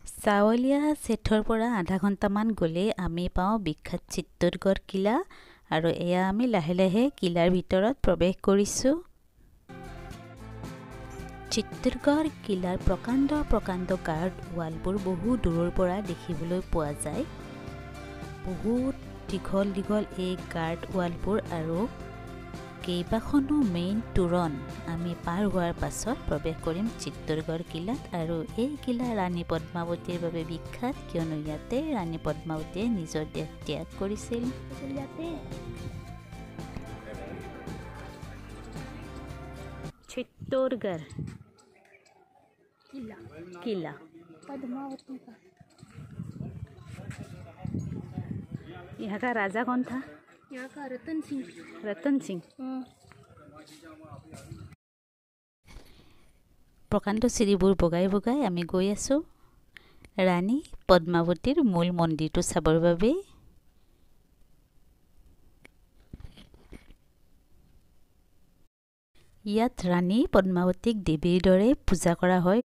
চাৱলীয়া চেঠৰ পৰা আধা ঘণ্টামান গ'লে আমি পাওঁ বিখ্যাত চিত্তোৰগড় কিলা আৰু এয়া আমি লাহে লাহে কিলাৰ ভিতৰত প্ৰৱেশ কৰিছোঁ। চিত্তোৰগড় কিলাৰ প্ৰকাণ্ড প্ৰকাণ্ড গাৰ্ড ৱালবোৰ বহু দূৰৰ পৰা দেখিবলৈ পোৱা যায়। বহুত দীঘল দীঘল এই গাৰ্ড ৱালবোৰ আৰু কেইবাখনো মেইন তোৰণ আমি পাৰ হোৱাৰ পাছত প্ৰৱেশ কৰিম চিত্তোৰগড় কিলাত। আৰু এই কিলা ৰাণী পদ্মাৱতীৰ বাবে বিখ্যাত, কিয়নো ইয়াতে ৰাণী পদ্মাৱতীয়ে নিজৰ দেহ ত্যাগ কৰিছিল। चित्तौड़गढ़ किला पद्मावती का। यहाँ का राजा कौन था? यहाँ का रतन सिंह। रतन सिंह। प्रकांड सिरिबुर बगाई बगाई आमी गई आसो रानी पद्मावतीर मूल मंदिरটো চাবৰ বাবে। ইয়াত ৰাণী পদ্মাৱতীক দেৱীৰ দৰে পূজা কৰা হয়।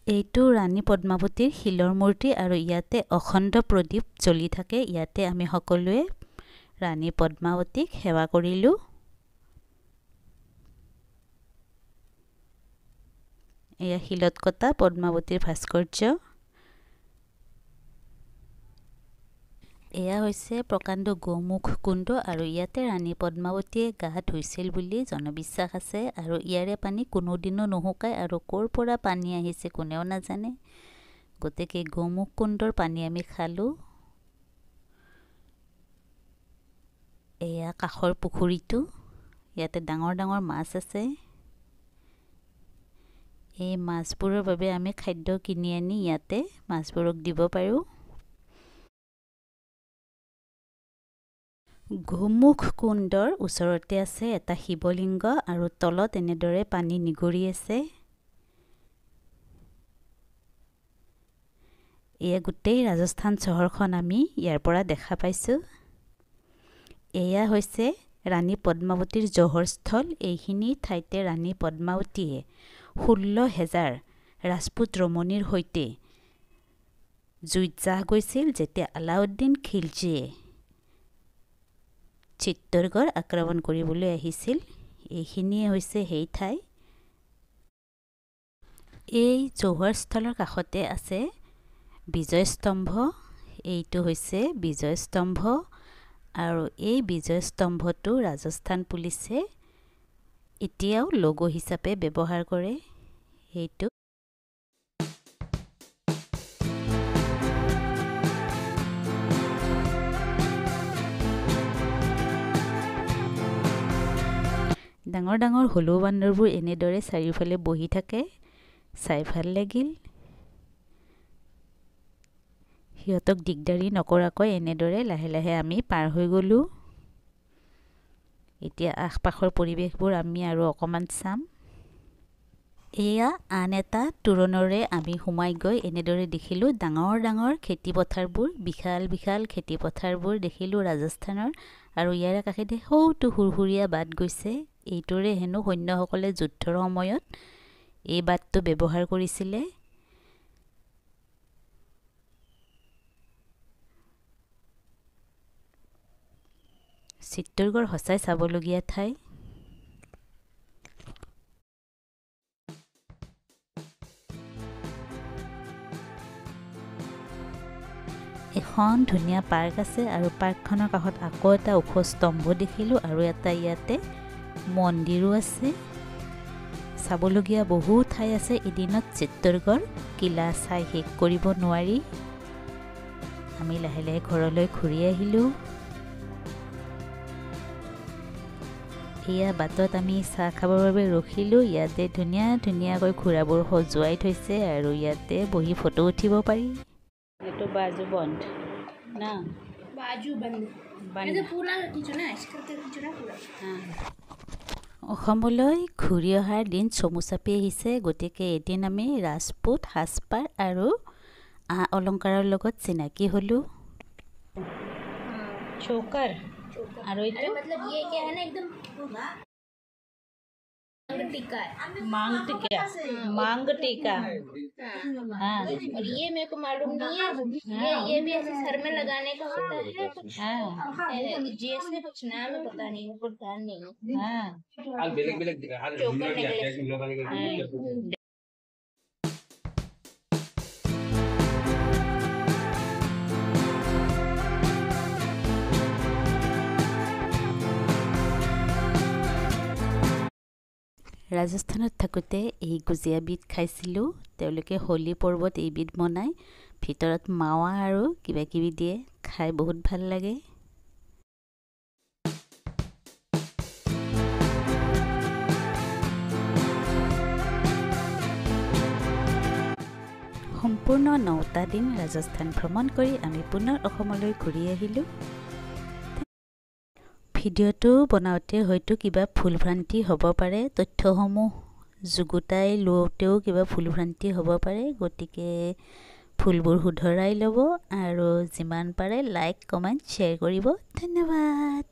এইটো ৰাণী পদ্মাৱতীৰ শিলৰ মূৰ্তি আৰু ইয়াতে অখণ্ড প্ৰদীপ জ্বলি থাকে। ইয়াতে আমি সকলোৱে ৰাণী পদ্মাৱতীক সেৱা কৰিলোঁ। এয়া শিলত কটা পদ্মাৱতীৰ ভাস্কৰ্য। এয়া হৈছে প্ৰকাণ্ড গোমুখ কুণ্ড আৰু ইয়াতে ৰাণী পদ্মাৱতীয়ে গা ধুইছিল বুলি জনবিশ্বাস আছে। আৰু ইয়াৰে পানী কোনোদিনো নুশুকায় আৰু ক'ৰ পৰা পানী আহিছে কোনেও নাজানে। গতিকে গোমুখ কুণ্ডৰ পানী আমি খালোঁ। এয়া কাষৰ পুখুৰীটো, ইয়াতে ডাঙৰ ডাঙৰ মাছ আছে। এই মাছবোৰৰ বাবে আমি খাদ্য কিনি আনি ইয়াতে মাছবোৰক দিব পাৰোঁ। গোমুখ কুণ্ডৰ ওচৰতে আছে এটা শিৱলিংগ আৰু তলত এনেদৰে পানী নিগৰি আছে। এয়া গোটেই ৰাজস্থান চহৰখন আমি ইয়াৰ পৰা দেখা পাইছোঁ। এয়া হৈছে ৰাণী পদ্মাৱতীৰ জহৰস্থল। এইখিনি ঠাইতে ৰাণী পদ্মাৱতীয়ে 16,000 ৰাজপুত ৰমণীৰ সৈতে জুইত জাহ গৈছিল যেতিয়া আলাউদ্দিন খিলজীয়ে চিত্তোৰগড় আক্ৰমণ কৰিবলৈ আহিছিল। এইখিনিয়ে হৈছে সেই ঠাই। এই জহৰস্থলৰ কাষতে আছে বিজয় স্তম্ভ। এইটো হৈছে বিজয় স্তম্ভ আৰু এই বিজয় স্তম্ভটো ৰাজস্থান পুলিচে এতিয়াও লোগো হিচাপে ব্যৱহাৰ কৰে। এইটো ডাঙৰ ডাঙৰ হলৌ বান্দৰবোৰ এনেদৰে চাৰিওফালে বহি থাকে, চাই ভাল লাগিল। সিহঁতক দিগদাৰি নকৰাকৈ এনেদৰে লাহে লাহে আমি পাৰ হৈ গ'লোঁ। এতিয়া আশপাশৰ পৰিৱেশবোৰ আমি আৰু অকণমান চাম। এয়া আন এটা তোৰণৰে আমি সোমাই গৈ এনেদৰে দেখিলোঁ ডাঙৰ ডাঙৰ খেতিপথাৰবোৰ, বিশাল বিশাল খেতিপথাৰবোৰ দেখিলোঁ ৰাজস্থানৰ। আৰু ইয়াৰ কাষেদি সৌটো সুৰসুৰীয়া বাট গৈছে। এইটোৰে হেনো সৈন্যসকলে যুদ্ধৰ সময়ত এই বাটটো ব্যৱহাৰ কৰিছিলে। চিত্তোৰগড় সঁচাই চাবলগীয়া ঠাই। এখন ধুনীয়া পাৰ্ক আছে আৰু পাৰ্কখনৰ কাষত আকৌ এটা ওখ স্তম্ভ দেখিলোঁ আৰু এটা ইয়াতে মন্দিৰো আছে। চাবলগীয়া বহু ঠাই আছে। এদিনত চিত্তোৰগড় কিলা চাই শেষ কৰিব নোৱাৰি। আমি লাহে লাহে ঘৰলৈ ঘূৰি আহিলোঁ। এয়া বাটত আমি চাহ খাবৰ বাবে ৰখিলোঁ। ইয়াতে ধুনীয়া ধুনীয়াকৈ ঘোঁৰাবোৰ সজুৱাই থৈছে আৰু ইয়াতে বহি ফটো উঠিব পাৰি। এইটো বাজু বন্ধ না, बाजू बंद पूरा खींचो ना, ऐसे करके खींचो ना पूरा। অসমলৈ ঘূৰি অহাৰ দিন চমু চাপি আহিছে। গতিকে এদিন আমি ৰাজপুত সাজপাৰ আৰু অলংকাৰৰ লগত চিনাকি হ'লোঁ। চৌকাৰ আৰু এইটো मतलब ये क्या है ना एकदम टीका है मांग टीका हाँ और ये मेरे को मालूम नहीं है ये भी ऐसे सर में लगाने का होता है हाँ जैसे कुछ नाम है पता नहीं मेरे को ध्यान नहीं हाँ चोकर नेकलेस ৰাজস্থানত থাকোঁতে এই গুজিয়াবিধ খাইছিলোঁ তেওঁলোকে হোলী পৰ্বত এইবিধ বনায় ভিতৰত মাৱা আৰু কিবা কিবি দিয়ে খাই বহুত ভাল লাগে সম্পূৰ্ণ 9টা দিন ৰাজস্থান ভ্ৰমণ কৰি আমি পুনৰ অসমলৈ ঘূৰি আহিলোঁ ভিডিঅ'টো বনাওঁতে হয়তো কিবা ভুলভ্ৰান্তি হ'ব পাৰে তথ্যসমূহ যুগুতাই লওঁতেও কিবা ভুলভ্ৰান্তি হ'ব পাৰে গতিকে ভুলবোৰ শুধৰাই ল'ব আৰু যিমান পাৰে লাইক কমেণ্ট শ্বেয়াৰ কৰিব ধন্যবাদ